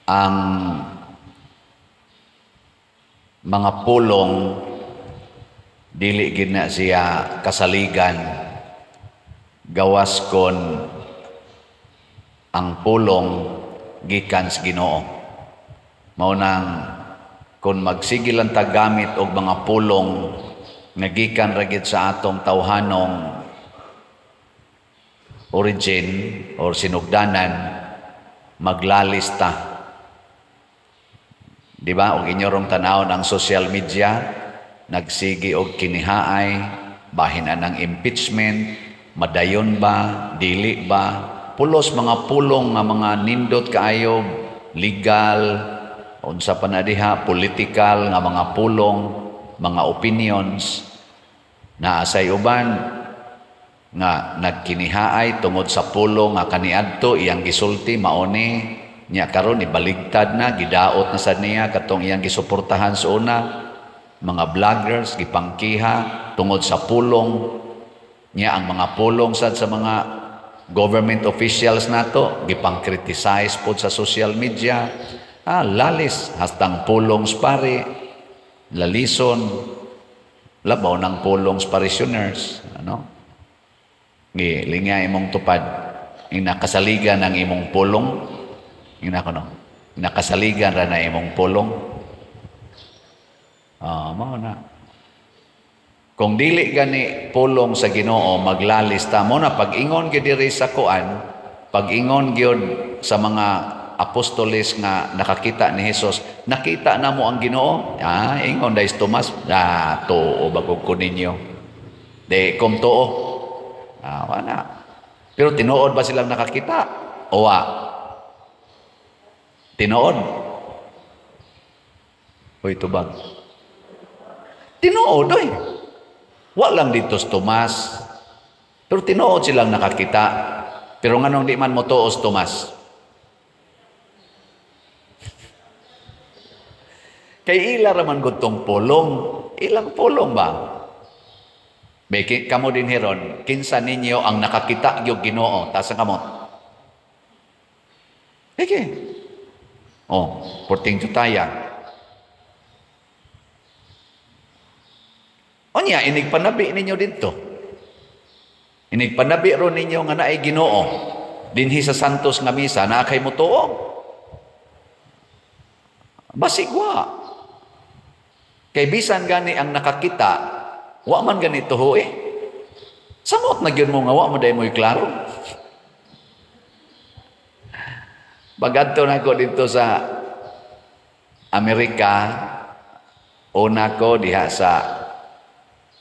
ang mga pulong dili gid na siya kasaligan gawas kon ang pulong gikan sa Ginoo. Mao nang kung magsigil ang tagamit og mga pulong nga gikan ra gid sa atong tawhanong origin or sinugdanan, maglalista. Di ba? Og inyo rong tanawon ang social media, nagsigi og kinihaay, bahin ng impeachment, madayon ba, dili ba, pulos mga pulong nga mga nindot kaayo, legal, unsa pa na diha, political nga mga pulong, mga opinions, na asay uban nga nagkinihaay tungod sa pulong nga kaniadto iyang gisulti mauni nya karon ibaligtad na, gidaot na sad niya katong iyang gisuportahan sa una, mga vloggers gipangkiha tungod sa pulong nya. Ang mga pulong sad sa mga government officials nato gipang-criticize pod sa social media. Lalis hastang pulong pare lalison labaw ng pulong parishioners, ano, gilinga imong tupad inakasaligan ng imong pulong, nakasaligan ra na imong pulong. Mao na. Kung dili gani pulong sa Ginoo, maglalista mo na pag-ingon gyud diri sa kuan, pag-ingon gyud sa mga apostoles nga nakakita ni Jesus, nakita na mo ang Ginoo. Ingon dais Tomas, tuo bagog ko ninyo. De kom tuo. Wala. Pero tinuod ba silang nakakita? Owa. Tinuod. Hoy tubag. Tinuod oy. Wa lang dito sa Tomas. Pero tinuod silang nakakita. Pero nganong di man mo tuo sa Tomas? Kay ila raman gutong pulong. Ilang pulong ba? Beki kamo din heron, kinsa ninyo ang nakakita gyud Ginoo, tasa kamot. Beki. Porting tutaya. Onya inigpanabi ninyo dito. Inigpanabi ro ninyo nga naay Ginoo dinhi sa Santos nga misa na kay mo tuo. Basigwa. Kay bisan gani ang nakakita, wa man ganito ho eh. Samot na gyud mo nga wa mo day mo'y klaro. Bagadto na ko dito sa Amerika, una ko diha sa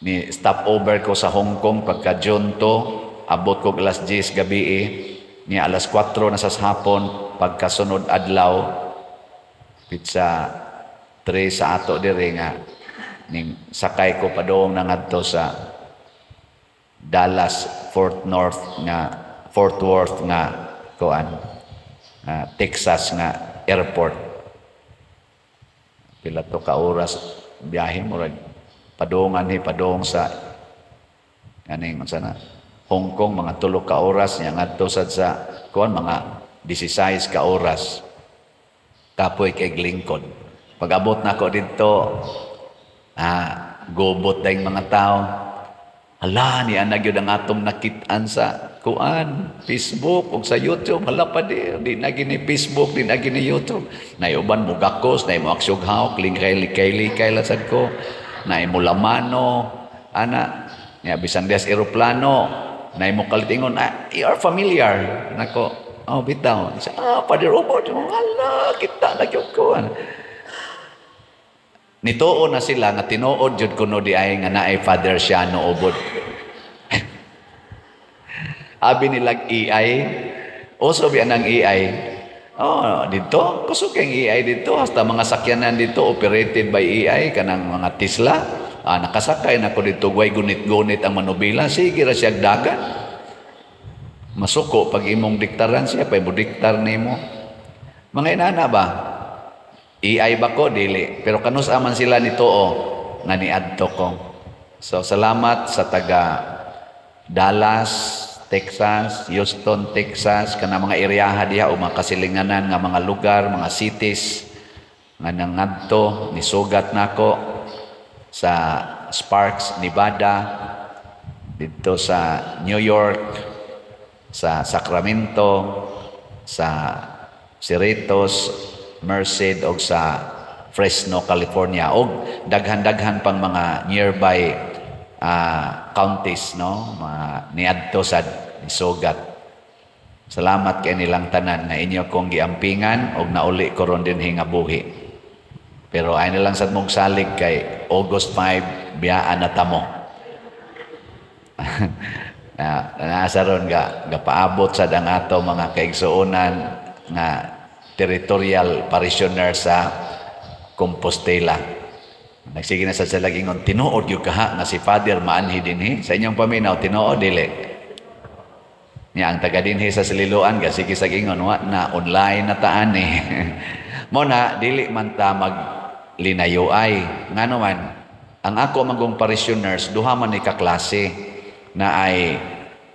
ni stopover ko sa Hong Kong pagka June 2, abot ko alas 10 gabi ni alas 4 na sa hapon pagkasunod adlaw pizza 3 sa ato diri nga ning sakay ko padong na ngadto sa Dallas Fort Worth nga kuan Texas nga airport. Pila to ka oras biyahe mo rag padong sa kaning sana Hong Kong mga 3 ka oras nya ngadto sad sa kuan mga 16 ka oras kapoy kay Lincoln. Pag-abot na ako dito, gobot dahil mga tao. Hala, ni anag yun ang atong nakitaan sa kuan, Facebook, o sa YouTube. Hala pa di na gini Facebook, di na gini YouTube. Naiuban mo gakos, nai mo aksyughaw, likay lasad ko, nai mo lamano, niya bisang des aeroplano, nai mo kalitingon, you are familiar. Nako, bitaw. Father Robert, hala, kita na yun ko. Nituo na sila nga tinuod jud kuno di ay nga naay Father Siano ubod. Abi nilag AI, uso bi anang AI. Dito kusog kang AI dito hasta mga sakyanan dito operated by AI kanang mga Tesla. Nakasakay na ko dito way gunit-gunit ang manubila, sige ra siya dagan. Masuko pag imong diktaran siya pay mo diktar nimo. Mga inana ba? AI ba ko? Dili. Pero kanus aman sila nito nga niadto ko. So, salamat sa taga Dallas, Texas, Houston, Texas, kana mga eryaha diha o mga kasilinganan nga mga lugar, mga cities nga nangadto nisugat nako sa Sparks, Nevada, dito sa New York, sa Sacramento, sa Cerritos, Merced o sa Fresno, California o daghan-daghan pang mga nearby counties, no? Mga niadto sa nisugat. Salamat kay nilang tanan nga inyo kong giampingan og nauli ko ron din hingabuhi. Pero ay nilang sad mong salig kay August 5 biyaan na tamo. Nasa ron paabot sa ang ato mga kaigsuonan nga territorial parishioner sa Compostela. Nagsige na sa salagingon, tinuod yung kaha nga si Father maanhi dinhi. Sa inyong paminaw, tinuod, dili. Niya, ang taga dinhi sa Sililoan, sige sa gingon, na online na taan eh. Muna, dili man ta maglinayuay. Nga naman, ang ako magong parishioners, duha man ni kaklase na ay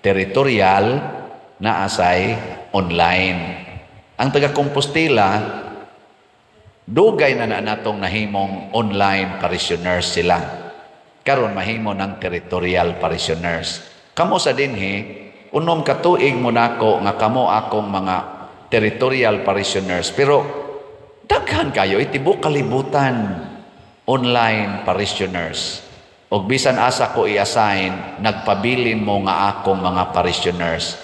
territorial na asay online. Ang taga Compostela, dugay na natong nahimong online parishioners sila. Karon mahimo ng territorial parishioners. Kamo sa dinhi, unom katuig mo nako nga kamo akong mga territorial parishioners. Pero daghan kayo, itibok kalibutan online parishioners. Og bisan asa ko i-assign, nagpabilin mo nga akong mga parishioners.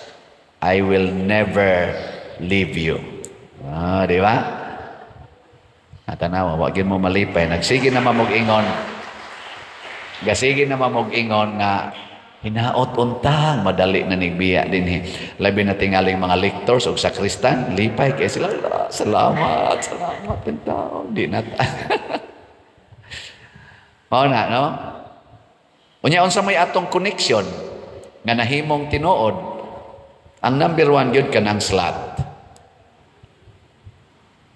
I will never leave you. Di ba? Natanawa, wagin mo malipay. Nagsige na mamog-ingon. Gasige na mamog-ingon nga hinaot untang madali na nigbiya din. Labi na tingaling mga lectors o sakristan, lipay kay sila. Salamat din tao. Di na mao na, no? Unya unsa may atong connection nga nahimong tinuod. Ang number 1 gyud kanang slot.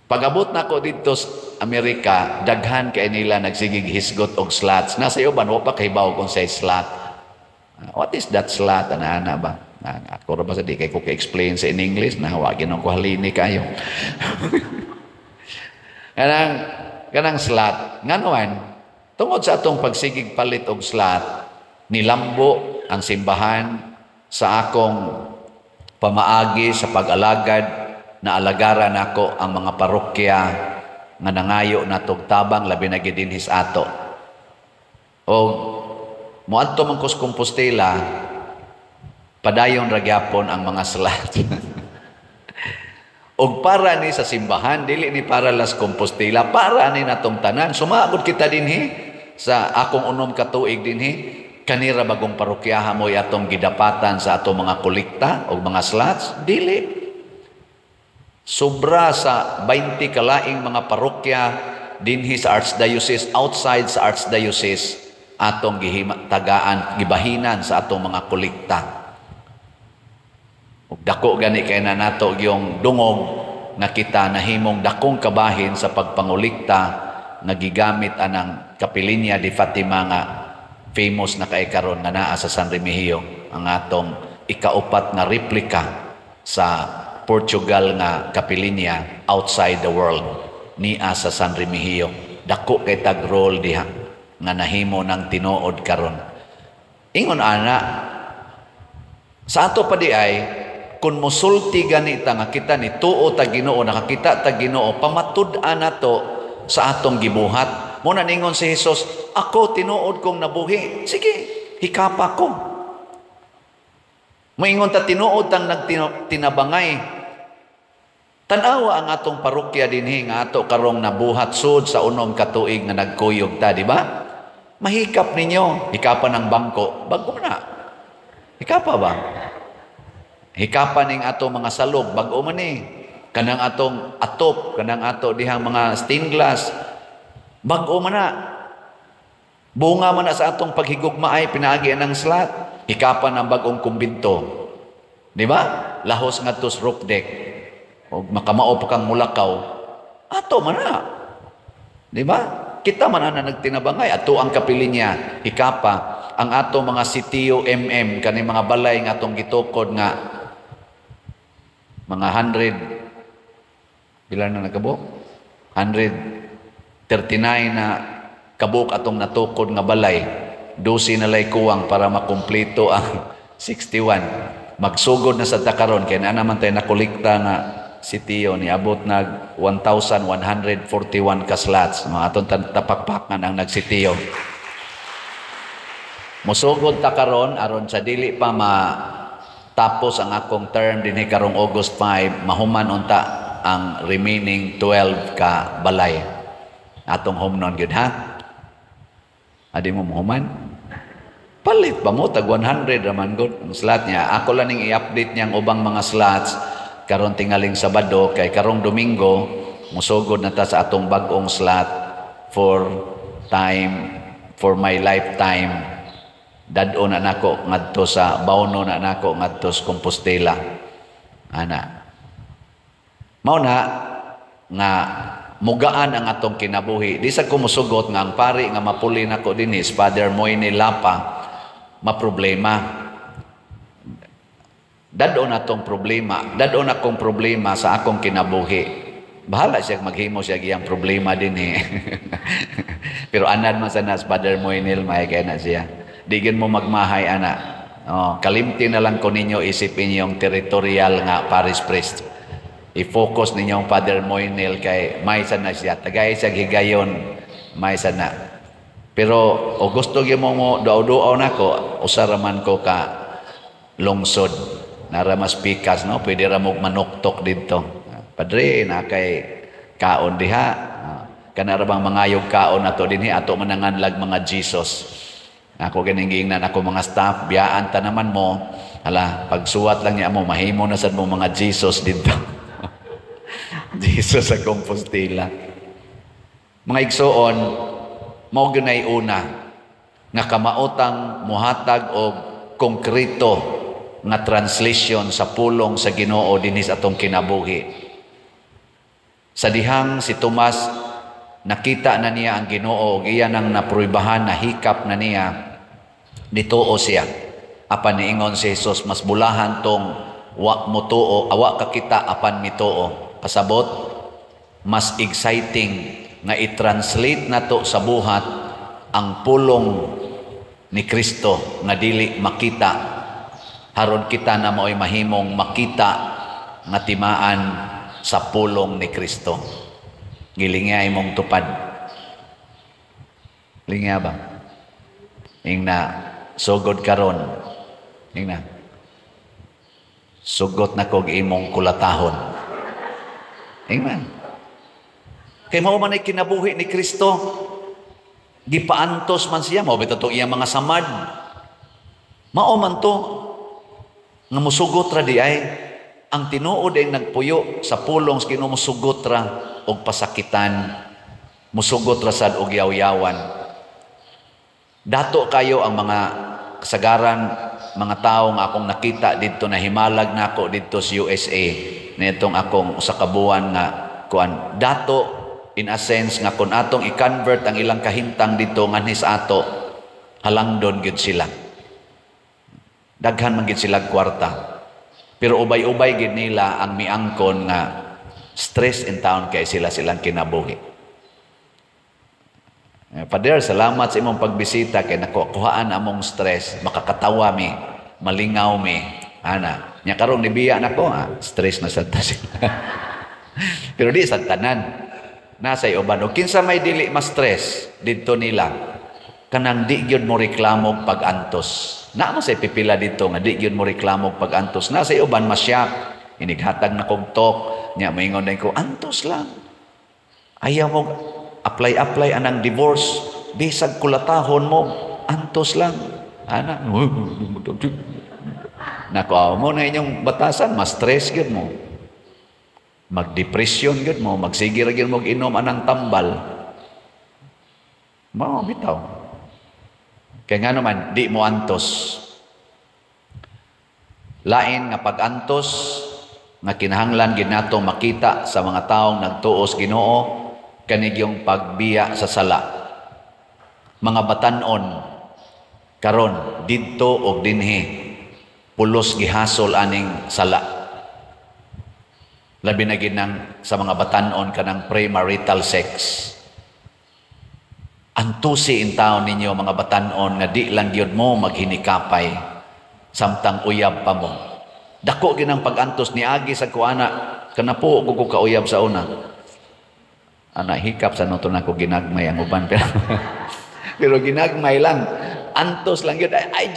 Pag-abot na ko dito sa Amerika, daghan kay nila nagsigig hisgot og slots. Nasa iyo ba, wa pa kahibaw kung say slot. What is that slot? Ana ba? Ako ra ba sa di kay ko ka-explain sa in English, nahawagin ang kuhalini kayo. kanang slot. Nga naman, tungod sa atong pagsigig palit og slot, nilambo ang simbahan sa akong pamaagi sa pag-alagad na alagaran nako ang mga parokya nga nangayo natog tabang labi na gidinhis ato. O moadto man kus Compostela, padayon ra gyapon ang mga slot. Og para ni sa simbahan, dili ni para las Compostela, para ni natong tanan. Sumagod kita dinhi sa akong unom ka tuig dinhi, kanira bagong parokyahan mo atong gidapatan sa atong mga kolekta og mga slots, dili. Sobra sa 20 kalaing mga parokya dinhi sa Archdiocese, outside sa Archdiocese, atong gibahinan sa atong mga kolekta. Ug dako gani kay na nato yung dungog nga kita nahimong dakong kabahin sa pagpangulikta nga gigamit anang Kapilinya de Fatima nga famous na kay karon nga naa sa San Remigio, ang atong ikaupat na replika sa Portugal nga Kapilinya outside the world niya sa San Remigio. Dako kay tag-role diha nga nahimo ng tinuod karon. Ingon ana, sa ato pa di ay, kung musulti ganita nga kita ni tuo ta Ginoo, nakakita ta Ginoo, pamatud-an nato sa atong gibuhat. Muna ningon si Jesus, ako tinuod kong nabuhi. Sige, hikapa ko. Moingon ta tinuod tang nagtinabangay. Tanawa ang atong parokya dinhi nga ato karong nabuhat sud sa unom ka tuig nga nagkuyog ta, di ba? Mahikap ninyo, hikapan ng bangko, bago na. Hikapa ba? Hikapan ning atong mga salog, bago man ni. Kanang atong atop, kanang ato dihang mga stained glass, bago man na. Bunga man na sa atong paghigugma ay pinaagi ng slot. Hikapan ng bagong kumbinto. Di ba? Lahos nga tos roof deck. O makamao pa kang mulakaw, ato man na. Di ba? Kita man na nagtinabangay, ato ang Kapilinya, hikapa. ang ato mga sitiyo kani mga balay nga atong gitukod nga mga 100 bilan na nagkabuk 139 na kabuk atong natukod nga balay, 12 na lay kuwang para makumpleto ang 61. Magsugod na sa takaron kay na naman tayo nakolekta nga sitiyo ni abot nag 1,141 ka slots. Mga atong tapakpakan ang nagsitiyo. Musugod ta karon aron sa dili pa tapos ang akong term dinhi karong August 5, mahuman unta ang remaining 12 ka balay. Atong humnon gyud ha. Adi mo mahuman? Palit ba mo tag 100 raman gud ang slot niya. Ako lang ning i-update niyang ubang mga slots karon tingaling Sabado kay karong Domingo musugod na ta sa atong bag-ong slot for my lifetime. Dadon na nako ngadto sa Bauno na nako ngadto sa Compostela. Ana. Mao na nga mugaan ang atong kinabuhi. Di sa kumusugot nga ang pari nga mapuli nako dinhi Father Moyne Lapa maproblema. Dadon atong problema, dadon akong problema sa akong kinabuhi. Bahala siya maghimo siya giyang problema dinhi. Pero anad man sa nas Father Moyne may kay na siya. Digin mo magmahay, ana. Oh, kalimti na lang ko ninyo isipin yung territorial nga parish priest. I-focus ninyo ang Father Moynel kay may sana siya. Tagay sa higayon, may sana. Pero o gusto gyud mo duaw-duaw nako, usaraman ko ka lungsod. Nara mas pikas, no? Pwede ra mo manuktok dito. Padre, na kay kaon diha. Kana ra bang mangayog kaon nato dinhi ato mananganlag mga Jesus. Ako ganingingnan ako mga staff, biyaan ta naman mo. Hala, pagsuwat lang niya mo, mahimo na sad mo mga Jesus dito. Jesus sa Compostela. Mga igsoon, mao gunay una nga kamautang muhatag og konkreto nga translation sa pulong sa Ginoo dinhi sa atong kinabuhi. Sa dihang si Tomas nakita na niya ang Ginoo ug iya nang napruibahan na hikap na niya dituo siya. Apan niingon si Jesus, mas bulahan tong wa mo tuo, awa ka kita apan mituo. Pasabot, mas exciting nga i-translate nato sa buhat ang pulong ni Kristo nga dili makita. Haron kita na mao'y mahimong makita nga timaan sa pulong ni Kristo. Gilingya imong tupad. Lingya ba? Ingna sugod karon. Ingna. Sugot na kog imong kulatahon. Amen. Kay mao man ay kinabuhi ni Kristo. Gipaantos man siya, mao bitaw iyang mga samad. Mao man to nga musugot ra di ay ang tinuod ay nagpuyo sa pulong sa Ginoo, musugot ra og pasakitan, musugot ra sad og yaw-yawan. Dato kayo ang mga kasagaran, mga tao nga akong nakita dito na himalag nako dito sa USA nitong akong usa ka buwan nga kuan. Dato in a sense nga kun atong i-convert ang ilang kahimtang dito nganhis ato, halangdon gyud sila. Daghan man gyud sila kwarta. Pero ubay-ubay gid nila ang miangkon nga stress in town kay silang kinabuhi. Father, salamat sa imong pagbisita kay nakuhaan among stress, makakatawa mi, malingaw mi. Ana, nya karon nibiya nako, stress na sad ta sila. Pero di sa tanan. Nasa uban o kinsa may dili ma-stress didto nila. Kanang di gyud mo reklamo pag-antos. Na mo say pipila dito nga di gyud mo reklamo pag-antos. Nasa uban masyak, inighatag na kog talk, nya moingon din ko antos lang. Ayaw mo apply anang divorce, bisag kulatahon mo, antos lang. Ana, nako mo na inyong batasan, mas stress gyud mo. Magdepresyon gyud mo, magsige ra gyud mo inom anang tambal. Mao bitaw. Kaya nga naman, di mo antos. Lain nga pag-antos, nga kinahanglan gid nato makita sa mga taong nagtuos Ginoo, kanig yung pagbiya sa sala. Mga batanon, Karon didto og dinhi pulos gihasol aning sala. Labi na ginang sa mga batan-on kanang premarital sex. Antusi in taon ninyo mga batan-on nga di lang gyud mo maghinikapay samtang uyab pa mo. Dako ginang pagantos ni agi sa kuana kanapo ko kauyab sa una. Ana hikap sa nuto na ko ginagmay ang uban pero ginagmay lang. Antos lang yun. Ay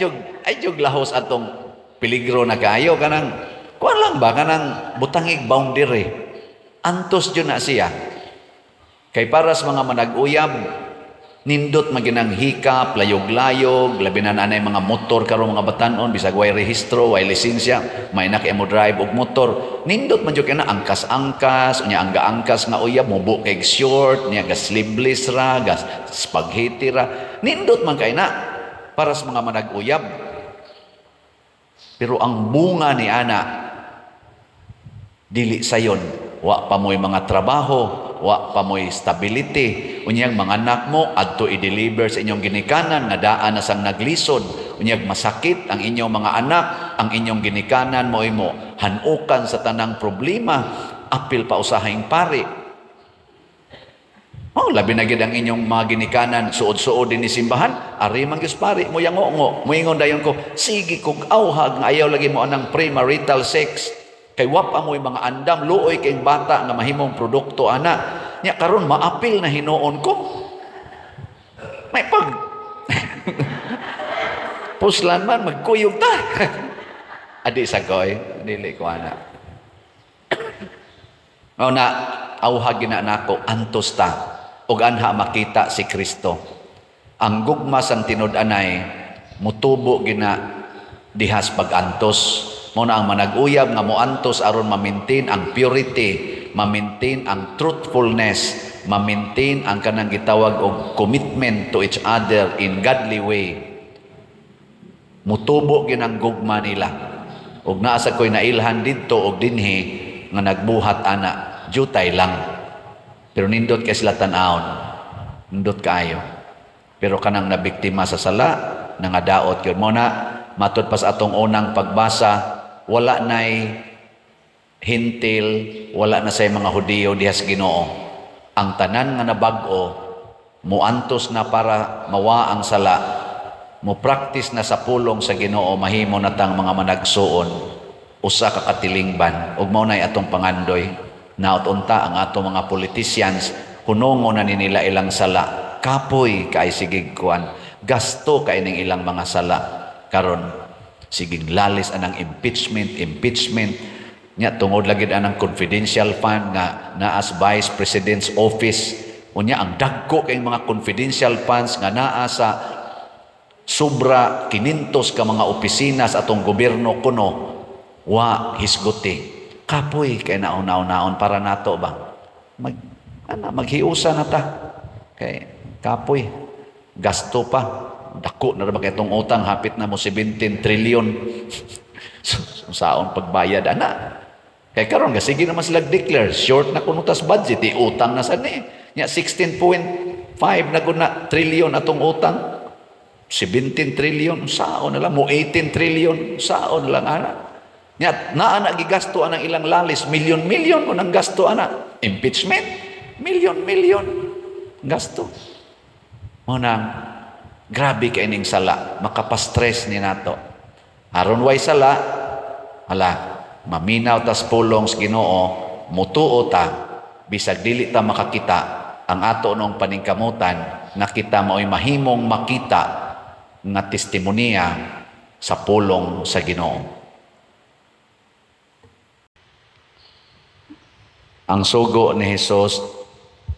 jog lahos atong peligro na kaayo. Kanang, kuwan lang ba? Kanang butangig boundary. Antos yun na siya. Kay para sa mga manag-uyab, nindot maginang hikap, layog-layog, labi na nanay mga motor karong mga batanon, bisag way rehistro, way lisensya, may nakimo drive og motor. Nindot man jud kana angkas-angkas, unya angga-angkas nga uyab, mubo kay short, niya ga sleeveless ra, ga spaghetti ra. Nindot man kay na para sa mga manag-uyab. Pero ang bunga ni ana dili sayon, wa pa mo'y mga trabaho, wa pa mo'y stability. Unyang mga anak mo adto i-deliver sa inyong ginikanan nga daan na sang naglisod. Unyang masakit ang inyong mga anak, ang inyong ginikanan mo hanukan sa tanang problema, apil pa usahing pari. Labi na gid ang inyong mga ginikanan, suod-suod din ni simbahan, ari man gyud pari mo yang ngo, moingon dayon ko, sige kog awhag nga ayaw lagi mo anang premarital sex. Kay wa pa mo'y mga andam, luoy kay bata nga mahimong produkto ana. Nya karon maapil na hinuon ko. May pag puslan man magkuyog ta. Adi sa koy, dili ko ana. Na awhag gina nako antos ta. Og anha makita si Kristo. Ang gugma sang tinud-anay mutubo gina dihas pag-antos. Mo na ang manag-uyab nga moantos aron ma-maintain ang purity, ma-maintain ang truthfulness, ma-maintain ang kanang gitawag og commitment to each other in godly way. Mutubo ginang gugma nila. Og naa sa koy nailhan didto og dinhi nga nagbuhat ana, jutay lang. Pero nindot kay sila tan-awon, nindot kaayo. Pero kanang nabiktima sa sala, nangadaot yun. Muna, matud pas atong unang pagbasa, wala na'y hintil, wala na say mga Hudiyo dihas Ginoo. Ang tanan nga nabag-o, muantos na para mawa ang sala, mo practice na sa pulong sa Ginoo, mahimo na tang mga managsuon, usa ka katilingban, ug mao nay atong pangandoy. Naot-unta ang ato mga politicians, hunongo na nila ilang sala. Kapoy kay sigig kuan, gasto kay ning ilang mga sala. Karon sigig lalis anang impeachment. Nya tungod lagi anang confidential fund nga naas Vice President's Office. Unya ang dagko kay mga confidential funds nga naa sa sobra 500 ka mga opisina sa atong gobyerno kuno wa hisguti. Kapoy kay naon-naon para nato ba maghiusa na ta kay kapoy gasto pa dako na ba kay itong utang hapit na mo 17 trillion saon pagbayad ana kay karon nga sige naman sila declare short na kunutas budget utang na sad ni nya 16.5 na kun na trillion atong utang 17 trillion saon na lang mo 18 trillion saon na lang ana. Nya naa gigasto anang ilang lalis milyon-milyon o nang gasto ana impeachment milyon-milyon gasto mo nang grabe kay ning sala makapastress ni nato aron way sala ala maminaw tas pulong sa Ginoo mutuo ta bisag dili ta makakita ang ato nung paningkamutan nakita mao'y mahimong makita nga testimonya sa pulong sa Ginoo. Ang sugo ni Hesus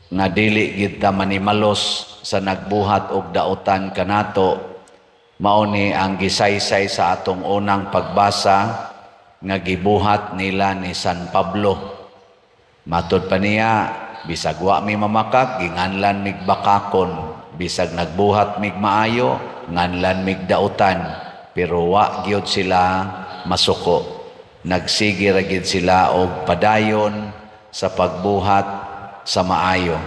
nga dili gid ta manimalos sa nagbuhat og dautan kanato mao ni ang gisaysay sa atong unang pagbasa nga gibuhat nila ni San Pablo. Matud pa niya bisag wa mi mamakak ginganlan mig bakakon, bisag nagbuhat mig maayo nganlan mig dautan, pero wa gyud sila masuko. Nagsige ra gyud sila og padayon sa pagbuhat sa maayo.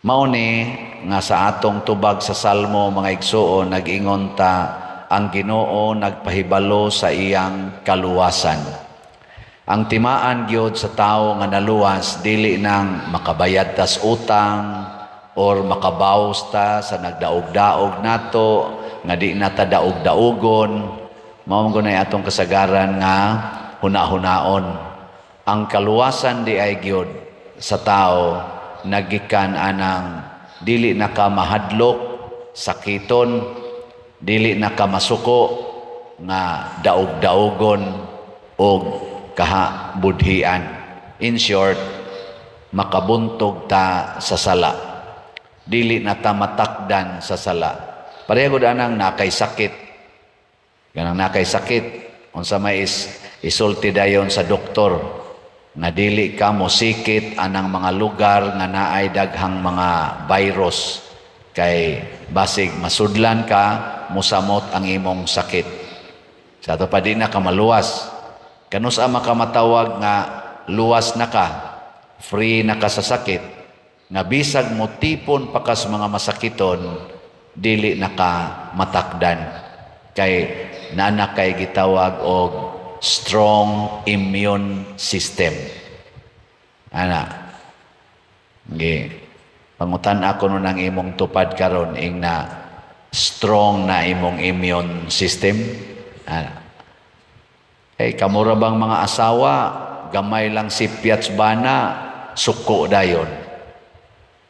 Mao ni nga sa atong tubag sa Salmo mga igsuon nag-ingon ta ang Ginoo nagpahibalo sa iyang kaluwasan. Ang timaan gyud sa tao nga naluwas dili nang makabayad tas utang or makabawas ta sa nagdaog-daog nato nga di na ta daog-daogon. Mao gunay atong kasagaran nga huna-hunaon. Ang kaluwasan di ay gyud sa tao nagikan anang dili na ka mahadlok, sakiton, dili na ka masuko nga daog-daogon o kahabudhian. In short, makabuntog ta sa sala. Dili na ta matakdan sa sala. Pareho anang nakay sakit. Ganang nakay sakit. Unsa may isulti dayon sa doktor nga dili ka mosikit anang mga lugar nga naay daghang mga virus kay basig masudlan ka musamot ang imong sakit. Sa ato pa di na ka maluwas. Kanusa makamatawag nga luwas na ka, free na ka sa sakit, nga bisag mo tipon pa ka sa mga masakiton, dili na ka matakdan. Kay nana kay gitawag og strong immune system. Ana. Pangutan ako nun ang imong tupad karon ing na strong na imong immune system. Ana. Kamura bang mga asawa, gamay lang si Piats Bana, suko dayon.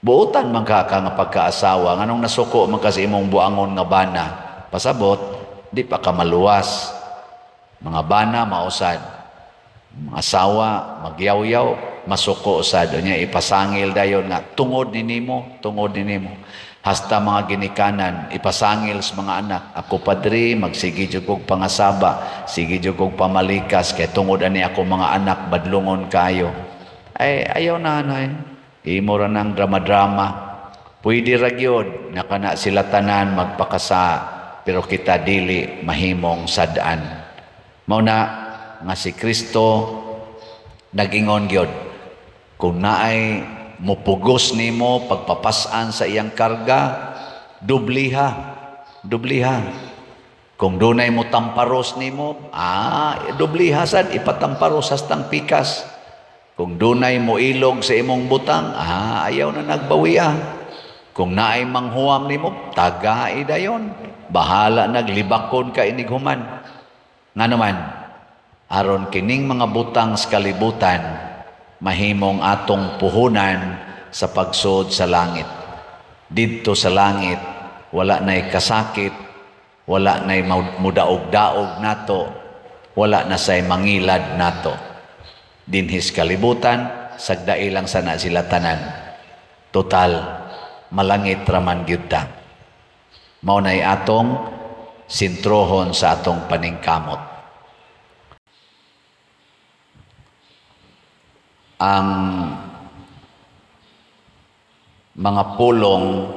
Buutan man ka nga pagkaasawa, nganong nasuko man kasi imong buangon nga bana, pasabot, di pa ka maluwas. Mga bana, mausad. Mga asawa, magyaw-yaw, masuko usad. Niya ipasangil dayon nga, tungod ni nimo. Hasta mga ginikanan, ipasangil sa mga anak. Ako padri, magsige jud kog pangasaba, sige jud kog pamalikas, kay tungod ani ako mga anak, badlungon kayo. Ay, ayaw na, anay. Imo ra ng drama-drama. Pwede ra gyud nakana sila tanan magpakasa, pero kita dili mahimong sadaan. Mao na nga si Kristo nag-ingon gyud kung naay mupugos nimo pagpapasan sa iyang karga, dubliha. Kung dunay mo tamparos nimo, dubliha sad ipatamparos hastang pikas. Kung dunay mo ilog sa imong butang, ayaw na nagbawiya. Kung naay manghuam nimo, tagai dayon. Bahala naglibakon ka inighuman. Nga naman, aron kining mga butang sa kalibutan, mahimong atong puhunan sa pagsud sa langit. Didto sa langit, wala na'y kasakit, wala na'y mudaog-daog nato, wala na say mangilad nato. Dinhis kalibutan, sagdai lang sana sila tanan. Total, malangit raman gyud ta. Mao na'y atong sintrohon sa atong paningkamot. Ang mga pulong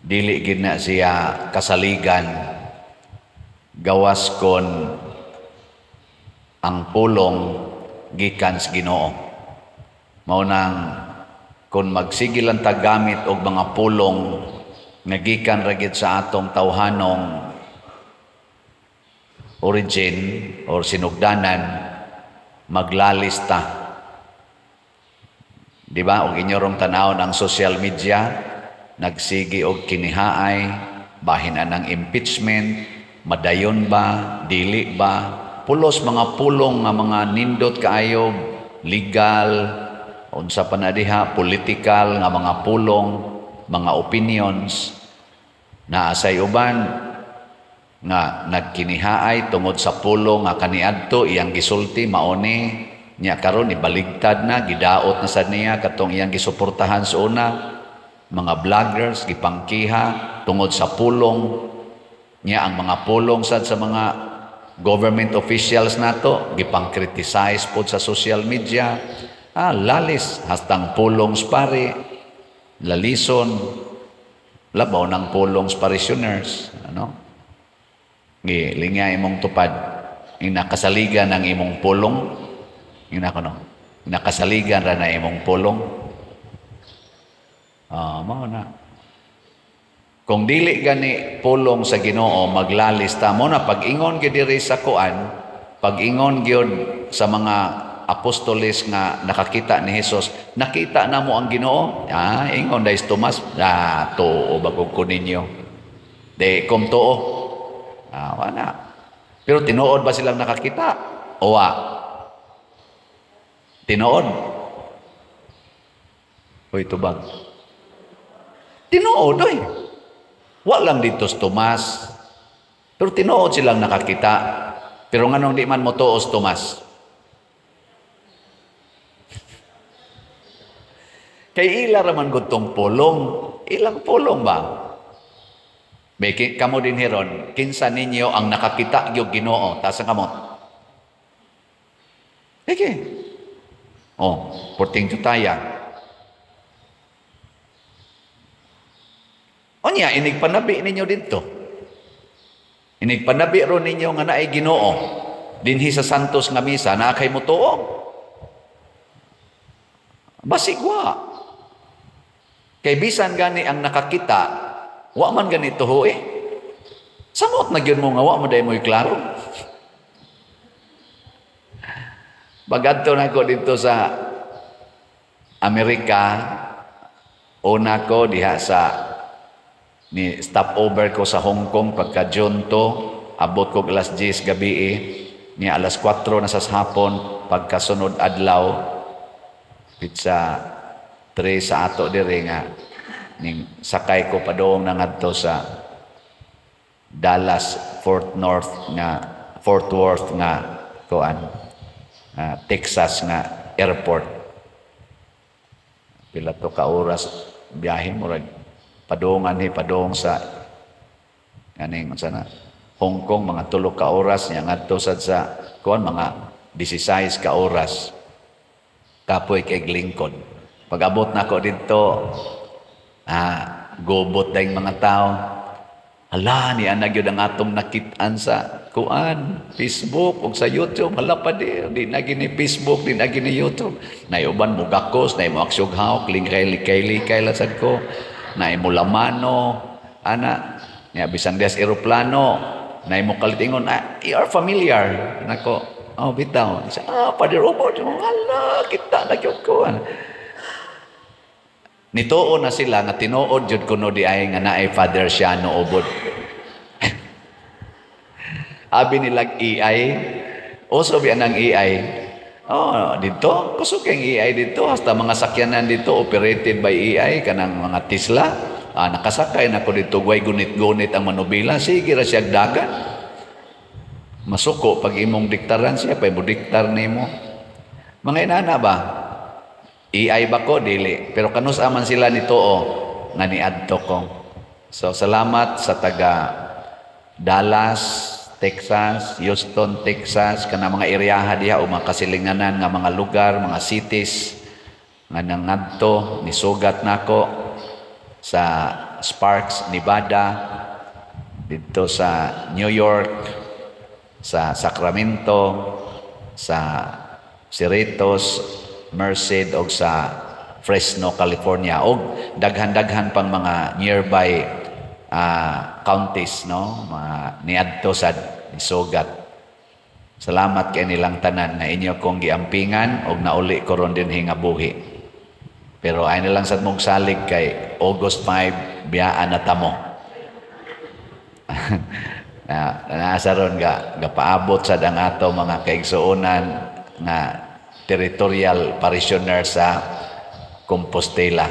dili gid na siya kasaligan gawas kon ang pulong gikan sa Ginoo. Mao nang kon magsigil ang tagamit og mga pulong nga gikan ra gid sa atong tawhanong origin or sinugdanan, maglalista. Di ba? Og inyorong tanaw ng social media, nagsigi og kinihaay, bahinan ng impeachment, madayon ba, dili ba, pulos mga pulong nga mga nindot kaayo, legal, unsa pa na diha, political nga mga pulong, mga opinions, na asay uban nga nagkinihaay tungod sa pulong nga kaniadto iyang gisulti mauni nya karon ibaligtad na, gidaot na sad niya katong iyang gisuportahan sa una, mga vloggers gipangkiha tungod sa pulong nya. Ang mga pulong sad sa mga government officials nato gipang-criticize pod sa social media. Lalis hastang pulong spari, lalison, labaw ng pulong parishioners, linya imong tupad, inakasaligan ng imong pulong. Nakasaligan ra na imong pulong. Mao na. Kung dili gani pulong sa Ginoo, maglalista mo na pag-ingon gyud diri sa kuan, pag-ingon gyud sa mga apostoles nga nakakita ni Hesus, nakita na mo ang Ginoo. Ingon dahil Tomas, tuo bagog ko ninyo. De, kung tuo. Wala. Pero tinuod ba silang nakakita? Owa. Tinuod. Uy, tubag. Tinuod, oy. Walang dito sa Tomas. Pero tinuod silang nakakita. Pero nganong di man mo tuos Tomas? Kay ila raman gutong pulong. Ilang pulong ba? Beki kamo din hiron, kinsa ninyo ang nakakita gyud Ginoo, ta sa kamot. Beki. Porting tutaya. Onya, inigpanabi ninyo dito. Inigpanabi ron ninyo nga naay Ginoo dinhi sa Santos nga misa na kay mo tuo. Basigwa. Kay bisan gani ang nakakita, wa man gani tuho eh. Samot na gyud mo nga wa mo day mo'y klaro. Bagadto na ko dito sa Amerika, una ko diha sa ni stopover ko sa Hong Kong pagka June 2, abot ko alas 10 gabi ni alas 4 na sa hapon pagkasunod adlaw pitsa 3 sa ato dire nga ning sakay ko padong na ngadto sa Dallas Fort Worth nga kuan Texas nga airport. Pila to ka oras biyahe mo rag padong sa kaning sana Hong Kong mga 3 ka oras nya ngadto sad sa kuan mga 16 ka oras kapoy kay Lincoln. Pag-abot na ko dito gobot dayong mga tao. Hala, ni ana gyud ang atong nakit-an sa kuan, Facebook ug sa YouTube. Hala pa di na gini Facebook, di na gini YouTube. Nayuban mo gakos, nay mo aksog hawk, likay la sad ko. Nay mo lamano, ana, nya bisan des eroplano, nay mo kalitingon, you are familiar. Nako, bitaw. Padre Robert, hala, kita na gyud ko. Nituo na sila nga tinuod jud kuno di ay nga naay Father Siano ubod. Abi nilag AI, uso bi anang AI. Dito, kusog kang AI dito, hasta mga sakyanan dito operated by AI kanang mga Tesla. Nakasakay na ko dito, way gunit-gunit ang manubila, sige ra siya dagan. Masuko pag imong diktaran siya, pay mo diktar nimo. Mga inana ba? AI ba ko? Dili. Pero kanus aman sila nito nga niadto ko. So, salamat sa taga Dallas, Texas, Houston, Texas, kana mga eryaha diha o mga kasilinganan nga mga lugar, mga cities nga nangadto, nisugat nako sa Sparks, Nevada, dito sa New York, sa Sacramento, sa Cerritos, Merced o sa Fresno, California o daghan-daghan pang mga nearby counties, no? Mga niadto sa nisugat. Salamat kay nilang tanan na inyo kong giampingan o nauli ko ron din hingabuhi. Pero ay na lang sad mong salig kay August 5 biyaan na tamo. Nasa ron paabot sad ang ato mga kaigsuonan nga territorial parishioner sa Compostela.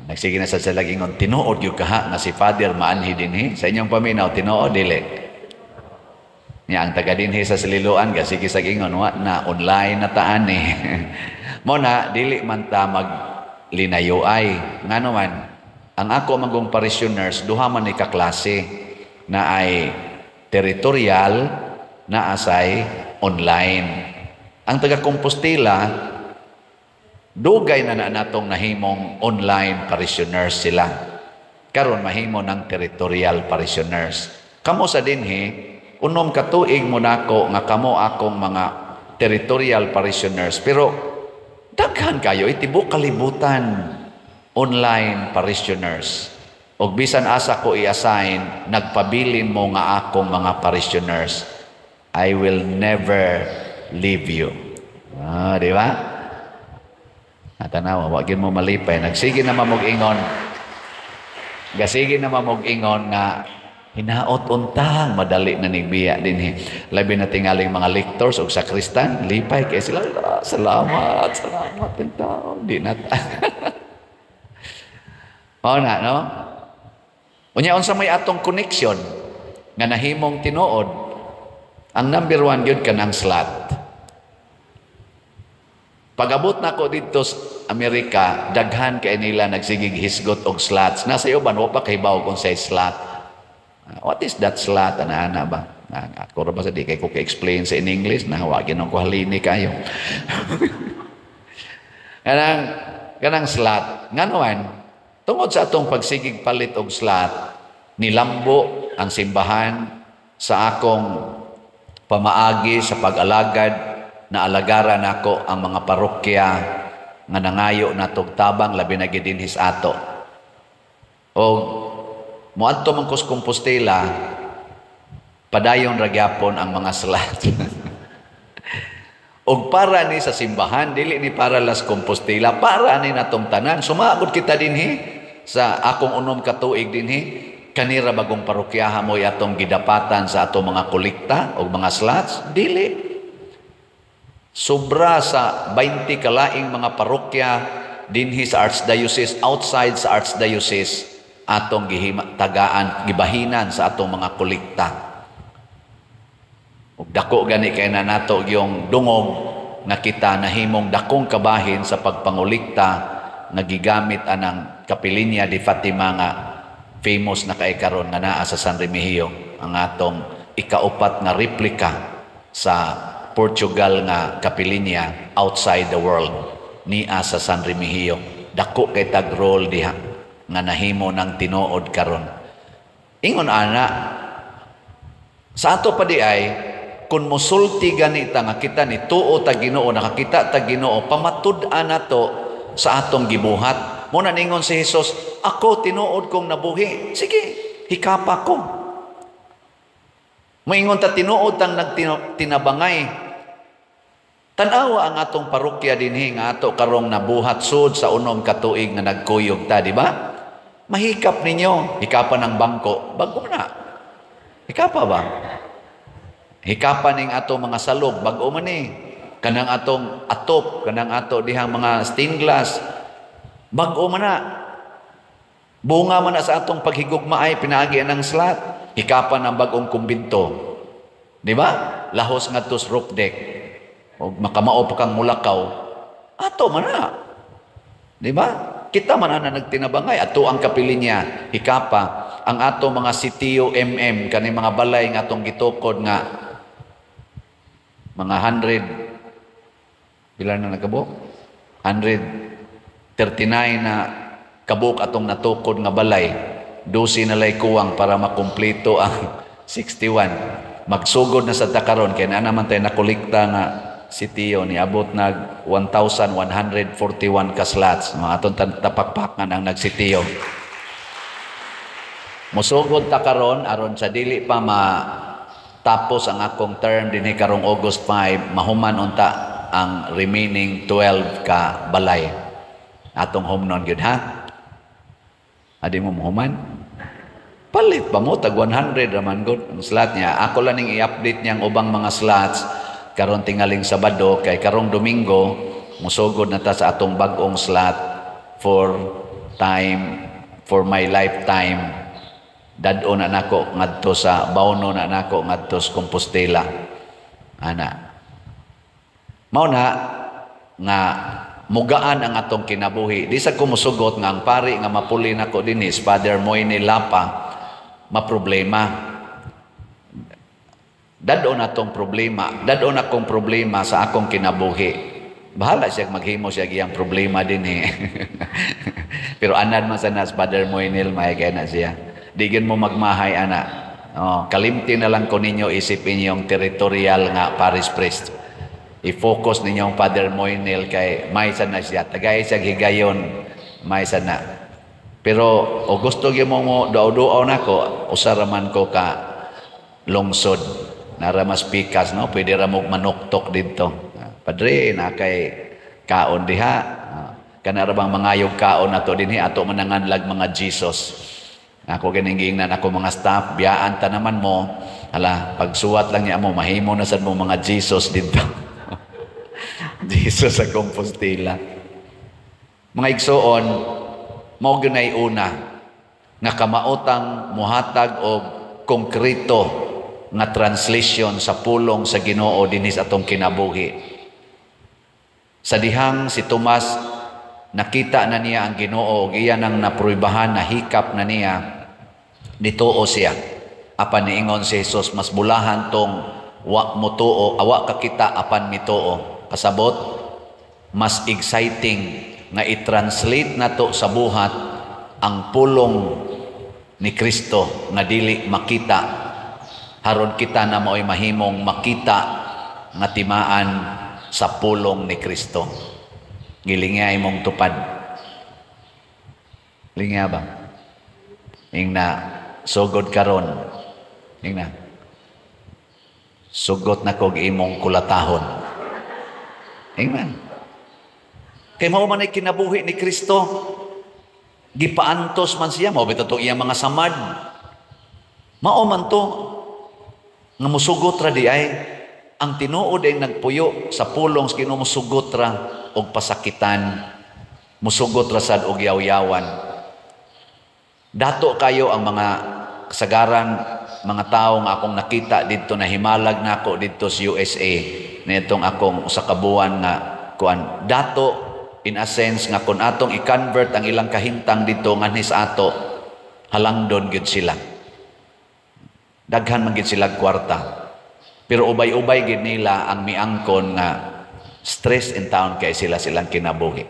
Nagsige na sa lagingon, tinuod yung kaha nga si Father maanhi dinhi. Sa inyong paminaw, tinuod, dili. Niya, ang taga dinhi sa Sililoan, sige sa gingon, na online na taan eh. Muna, dili man ta maglinayuay. Nga naman, ang ako magong parishioners, duha man ni kaklase na ay territorial na asay online. Ang taga-Compostela, dugay na natong nahimong online parishioners sila. Karon mahimo ng territorial parishioners. Kamo sa dinhi, unom katuig mo nako nga kamo akong mga territorial parishioners. Pero daghan kayo, itibok kalibutan online parishioners. Og bisan asa ko i-assign, nagpabilin mo nga akong mga parishioners, I will never leave you. Di ba? Natanaw, wagin mo malipay. Nagsige naman mong ingon. Gasige naman mong ingon nga hinaot untang madali na nigbiya din. Labi na tingaling mga lectors o sakristan, lipay kay sila. Salamat tao. Di na mao na, no? Unya unsa may atong connection nga nahimong tinuod, ang number 1 gyud kanang slot. Pag-abot na ko dito sa Amerika, daghan kay nila nagsigig hisgot og slots. Nasa iyo ba, wa pa kahibaw kung say slot. What is that slot? Ana ba? Ako ra ba sa di kay ko ka-explain sa in English na wagin ko halini kayo. kanang slot. Nganoan, tungod sa atong pagsigig palit og slot, nilambo ang simbahan sa akong pamaagi sa pag-alagad na alagaran ako ang mga parokya nga nangayo na tabang labi na gidinhis ato. O muadto man kus Compostela, padayon ra gyapon ang mga slot. Og para ni sa simbahan, dili ni para las Compostela, para ni natong tanan. Sumaagod kita dinhi sa akong unom ka tuig dinhi, kanira bagong parokyaha mo atong gidapatan sa atong mga kolekta o mga slots, dili. Sobra sa 20 kalaing mga parokya dinhi sa Archdiocese, outside sa Archdiocese, atong tagaan, gibahinan sa atong mga kolekta. Ug dako gani kay na nato yung dungog nga kita nahimong dakong kabahin sa pagpangulikta nagigamit anang Kapilinya di Fatima nga famous na kay karon nga naa sa San Remigio, ang atong ikaupat nga replika sa Portugal nga Kapilinya outside the world niya sa San Remigio. Dako kay tag role diha nga nahimo ng tinuod karon. Ingon ana sa ato pa di ay kun musulti ganita nga kita ni tuo ta Ginoo, nakakita ta Ginoo, pamatud-an nato sa atong gibuhat. Muna ningon si Jesus, ako tinuod kong nabuhi. Sige, hikapa ko. Moingon ta tinuod tang nagtinabangay. Tanawa ang atong parokya dinhi nga ato karong nabuhat sud sa unom ka tuig nga nagkuyog ta, di ba? Mahikap ninyo, hikapan ng bangko, bago na. Hikapa ba? Hikapan ning ato mga salog, bago man ni. Kanang atong atop, kanang ato dihang mga stained glass, bago man na. Bunga man na sa atong paghigugma ay pinaagi ng slot. Hikapan ng bagong kumbinto. Di ba? Lahos nga tos roof deck. O makamao pa kang mulakaw. Ato man na. Di ba? Kita man na nagtinabangay. Ato ang Kapilinya. Hikapa. Ang ato mga sitiyo kani mga balay nga atong gitukod nga mga 100 bilan na nagkabuk? 139 na kabuk atong natukod nga balay. 12 na lay kuwang para makumpleto ang 61. Magsugod na sa takaron kaya na naman tayo nakolekta nga sitiyo ni abot nag 1,141 ka slots. Mga atong tapakpakan ang nagsitiyo. Musugod takaron aron sa dili pa tapos ang akong term dinhi karong August 5, mahuman unta ang remaining 12 ka balay. Atong homnon gyud ha. Adi mo mahuman? Palit pa mo tag 100 raman gud ang slot niya. Ako lang ning i-update niyang ubang mga slots karon tingaling Sabado kay karong Domingo musugod na ta sa atong bag-ong slot for my lifetime. Dad-o na nako ngadto sa Bauno na nako ngadto sa Compostela. Ana. Mao na nga mugaan ang atong kinabuhi. Di sa kumusugot nga ang pari nga mapuli nako dinhi Father Moyne Lapa maproblema. Dad-o na tong problema. Dad-o na kong problema sa akong kinabuhi. Bahala siya maghimo siya giyang problema dinhi. Pero anad man sa nas Father Moyne may kay na siya. Digin mo magmahay, ana. Kalimti na lang ko ninyo isipin yung territorial nga parish priest. I-focus ninyo ang Father Moynel kay may sana siya. Tagay siya higayon, may sana. Pero o gusto gyud mo duaw-duaw nako, usara man ko ka lungsod nara mas pikas, no, pwede ra mo manuktok didto. Padre na kay kaon diha, kana ra bang mangayog kaon nato dinhi ato mananganlag mga Jesus. Ako ganingingnan ako mga staff, biyaan ta naman mo, hala pagsuwat lang niya mo mahimo na sad mo mga Jesus didto. Jesus sa Compostela. Mga igsoon, mao gyunay una nga kamautang muhatag og konkreto nga translation sa pulong sa Ginoo dinhi sa atong kinabuhi. Sa dihang si Tomas, nakita na niya ang Ginoo ug iya nang napruibahan, nahikap na niya, nituo siya. Apan niingon si Jesus, mas bulahan tong wa mo tuo, awa ka kita apan mituo. Pasabot, mas exciting nga i-translate nato sa buhat ang pulong ni Kristo nga dili makita, haron kita na mao'y mahimong makita nga timaan sa pulong ni Kristo. Gilingya imong tupad. Lingya ba? Ingna sugod karon. Ingna. Sugot na kog imong kulatahon. Amen. Kay mao man ay kinabuhi ni Kristo. Gipaantos man siya, mao bitaw iyang mga samad. Mao man to nga musugot ra di ay ang tinuod ay nagpuyo sa pulong sa Ginoo, musugot ra og pasakitan, musugot ra sad og yaw-yawan. Dato kayo ang mga kasagaran mga tawo nga akong nakita didto na himalag nako didto sa USA nitong akong usa ka buwan nga kuan. Dato in a sense nga kun atong i-convert ang ilang kahimtang didto nganhi sa ato, halangdon gyud sila. Daghan man gyud sila kwarta. Pero ubay-ubay gid nila ang miangkon nga stress in town kay silang kinabuhi.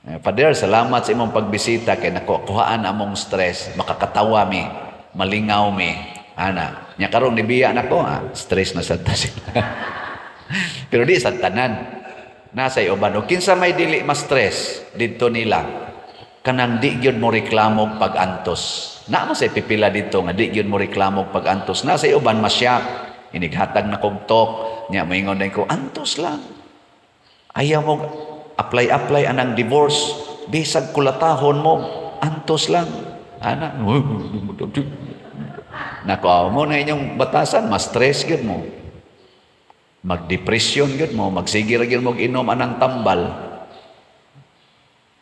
Father, salamat sa imong pagbisita kay nakuhaan among stress, makakatawa mi, malingaw mi. Ana, nya karon nibiya nako, stress na sad ta sila. Pero di sa tanan. Nasa uban o kinsa may dili ma-stress didto nila. Kanang di gyud mo reklamo pag-antos. Na mo say pipila dito nga di gyud mo reklamo pag-antos. Na say uban masyak, inighatag na kog tok, nya moingon din ko antos lang. Ayaw mo apply anang divorce, bisag kulatahon mo, antos lang. Ana, nako mo na inyong batasan, mas stress gyud mo. Magdepresyon gyud mo, magsige ra gyud mo inom anang tambal.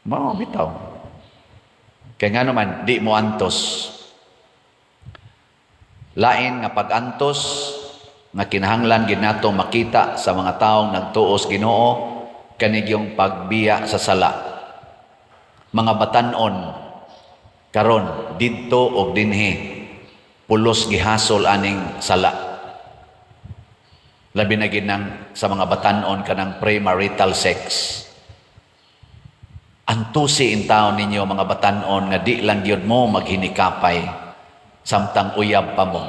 Mao bitaw. Kaya nga naman, di mo antos. Lain nga pag-antos, nga kinahanglan gid nato makita sa mga taong nagtuos Ginoo, kanig yung pagbiya sa sala. Mga batan-on, karon didto og dinhi, pulos gihasol aning sala. Labi na gid nang sa mga batan-on kanang premarital sex. Antusi in taon ninyo mga batanon nga di lang gyud mo maghinikapay samtang uyab pa mo.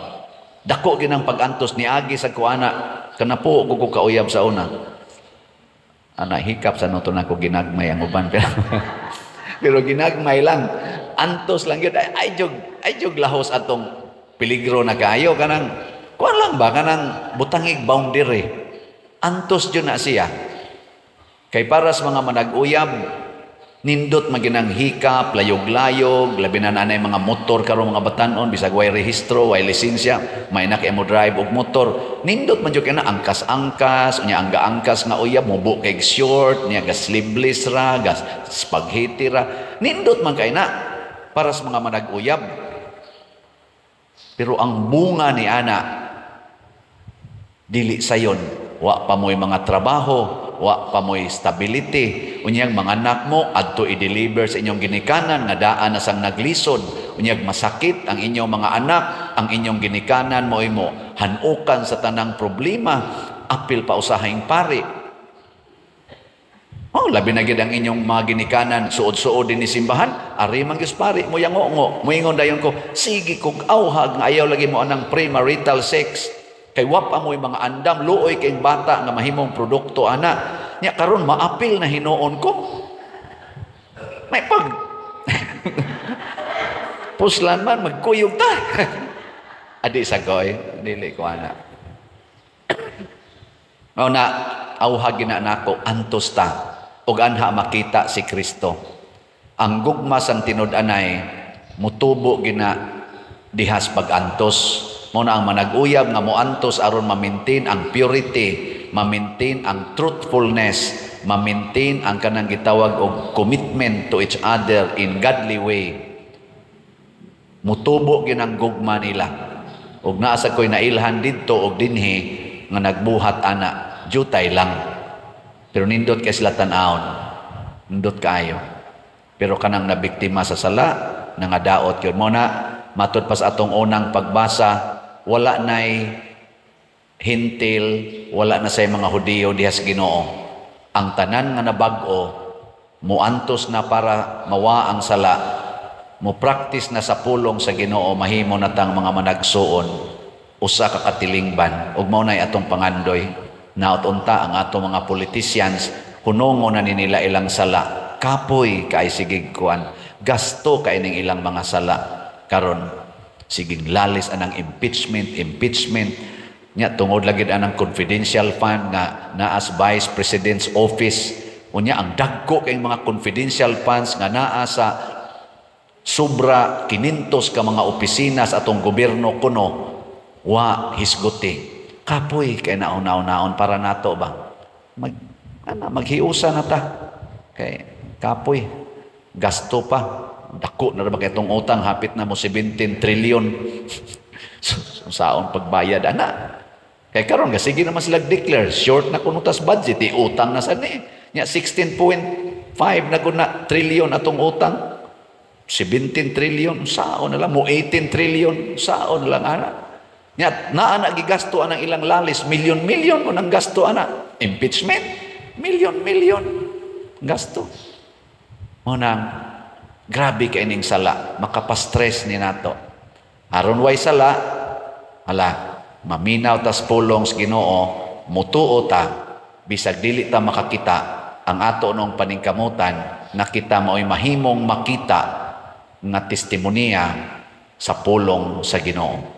Dako ginang pag-antos ni agi sa kuana kanapo ko kauyab sa una. Ana hikap sa nuto nako ginagmay ang uban pero ginagmay lang. Antos lang gyud ay jog lahos atong peligro na kaayo kanang kuan lang ba kanang butangig boundary. Antos jud na siya. Kay para sa mga manag-uyab nindot maginang hikap, layog-layog, labi na nanay mga motor karon mga batanon bisag way rehistro, way lisensya, may nak mo drive og motor. Nindot man jud kana angkas-angkas, unya angga-angkas nga uyab mubo kay short, niya ga sleeveless ra, ga spaghetti ra. Nindot man kay na para sa mga manag-uyab. Pero ang bunga ni ana dili sayon, wa pa mo'y mga trabaho, wa pa mo'y stability. Unyang mga anak mo adto i-deliver sa inyong ginikanan nga daan na sang naglisod. Unyang masakit ang inyong mga anak, ang inyong ginikanan mo hanukan sa tanang problema, apil pa usahing pari. Oh, labi na gid ang inyong mga ginikanan suod-suod din ni simbahan, ari man gyud pari mo yango-ngo. Moingon dayon ko, sige kog awhag nga ayaw lagi mo anang premarital sex. Kay wapa mo'y mga andam, luoy kay bata nga mahimong produkto ana. Nya karon maapil na hinuon ko. may pag puslan man magkuyog ta. Adi sa goy, dili ko ana. Mao na awha gina nako antos ta ug anha makita si Kristo. Ang gugma sang tinud-anay mutubo gina dihas pag-antos. Mao na ang manag-uyab nga moantos aron ma-maintain ang purity, ma-maintain ang truthfulness, ma-maintain ang kanang gitawag og commitment to each other in godly way. Mutubo ginang gugma nila. Ug naa sa koy nailhan didto og dinhi nga nagbuhat ana, jutay lang. Pero nindot kay sila tan-awon. Nindot kaayo. Pero kanang nabiktima sa sala, nangadaot yun. Mo na, matud pa sa atong unang pagbasa, wala na'y hintil, wala na say mga Hudiyo dihas Ginoo. Ang tanan nga nabag-o, muantos na para mawa ang sala, mu-practice na sa pulong sa Ginoo, mahimo na tang mga managsuon, usa ka katilingban. Ug mao nay atong pangandoy, naot-unta ang atong mga politicians, hunongo na nila ilang sala, kapoy kay sigig kuan, gasto kay ning ilang mga sala karon sigig lalis anang impeachment nya tungod lagi anang confidential fund nga naa sa Vice President's Office, unya ang dagko kay mga confidential funds nga naa sa sobra 500 ka mga opisina sa atong gobyerno kuno wa hisguti. Kapoy kay naon para nato ba maghiusa na ta kay kapoy gasto pa dako na ba kay itong utang hapit na mo 17 trillion saon pagbayad ana kay karon nga sige naman sila declare short na kunutas budget utang na sad ni nya 16.5 na kuna trillion atong utang 17 trillion saon na lang mo 18 trillion saon na lang ana nya naa na gigasto anang ilang lalis milyon mo nang gasto ana impeachment milyon gasto mo nang grabe kay ning sala, makapastress ni nato. Aron way sala, hala, maminaw tas pulong sa Ginoo, mutuo ta, bisag dili ta makakita ang ato nung paningkamutan, nakita mo'y mahimong makita nga testimonya sa pulong sa Ginoo.